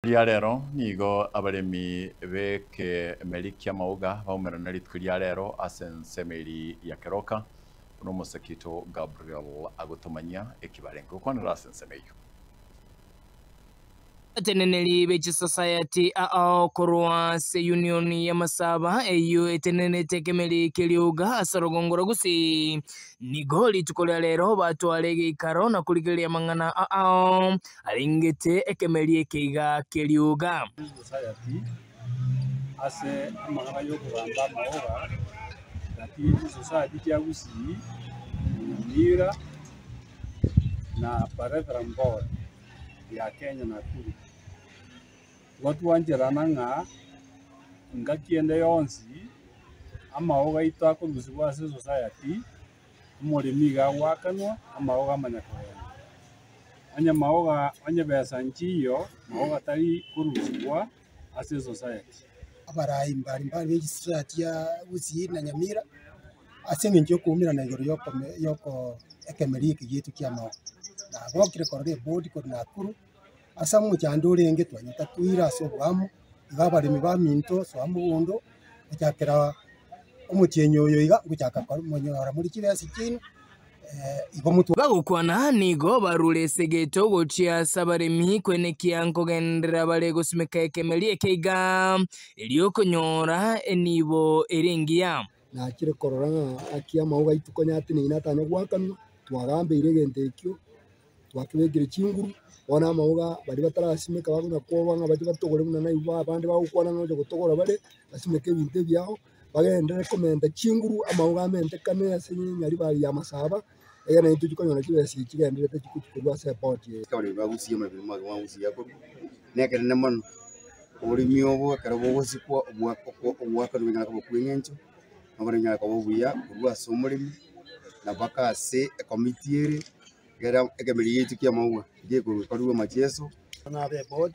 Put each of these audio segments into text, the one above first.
ya rero nigo abaremi beke melikia mauga baumera na ritwi rya rero asensemeri ya keroka uno musekito Gabriel agotomanya ekibarenga uko na asensemeyo Teneneli Beach Society korwa se union ya Masaba eyo etenene tekemeli keliuga asarogongora gusi ni goli tukola lero batwalege ikaro na kuligelia mangana alingete ekemeli ekeiga keliuga society ase amagana yo kuramba maoga lakini society ya gusi mira na paretra mbora ya Kenya na Nakuru watu wanjerana nga kiende yonsi amaoga itako gusigwa ase society umurimi ga wakanwa amaoga manyakoya anya maoga anya besa nchiyo maoga tari kurusigwa ase society abarai mbali be society ya Gusii na Nyamira ase nginjo kumira na igoro yoko ekemeri kigitu kia maoga na gokire korore board ko Nakuru asa muchandure nge twanyita tuira so bwamu igabarimi ba minto so amugundo cyakera umucyenyo yo iga gucyaka kwa munyora muri kirasi kinu igo mutu bagukwana nigo barule segeto gochia sabaremi kwenekia nkogendera bale gosimeka ekemeli ekeiga eliokonyora enibo erengia na kire korora akia mauga itukonyati ni natanya gwakanu twagambe iregente ekyo twakibegire chinguru ona mauga bari batarasimeka baguna kwobanga bati batogore muna na iba abandi bagukwana no gutogora bare basimeke binte byao bagenda komenda chinguru amauga mente kane asinyi nyari bari ya Masaba ega na itu konyona kibesi kigenderete kikukurwa support kabari bagusiye mabiri magusi yako nekere nemon urimi obo karabo gosikwa obwaka nubingana ko kwenyencho abanyanya ko buya kurwa somurimi na bakase committee gara ekemeli yetu kia maua je kurwa macheso na be board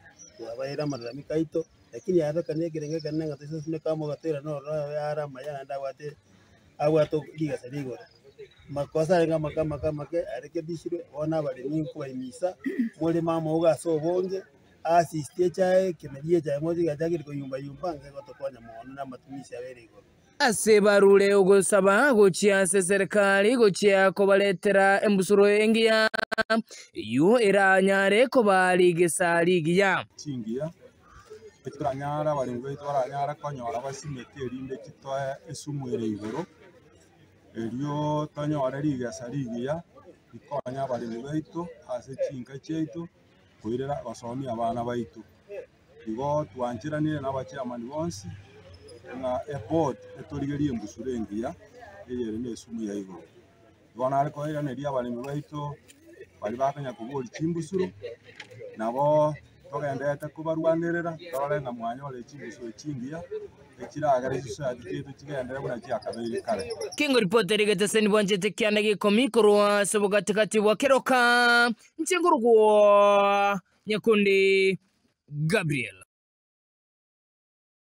abaira marami kaito lakini araka negere ngana ngatese sime kama gatera no ara mayana ndawate awato liga saligo makosa nga makama ke arekebishirwe ona bali ni kuba imisa mole mama uga so bonge assist chae kemelie chae mozi gajagiri ko yumba nge gotokonya mono na matumizi aberego ase barule ugosaba gochia se serikali gochia ko baletera embusuro engia yu iranyare ko baligesa ligia chingia eturanyara bari ngo itwaranyara konyora basimete rinde kitwa esumwere igoro elio tanyora ligesa ligia ikonya bari ngo ase chinka cheito kuirera basomi abana baitu igo twanchiranire n'abachairman bonsi na board etorigerie mbusurengia eyere nesumu ya igoro bona ariko era neria abarimi baitu bari bakanya kubura chimbusuru nabo togendete kubarwanirira torenga mwanya ole chimbusuru chingia ekiragara society kitu kigendere buna kiakabiri kare Kingo reporter igeteseni bonjete kiana gikomi kurwa sobogatikati wa keroka nchengurugwa Nyakundi Gabriel.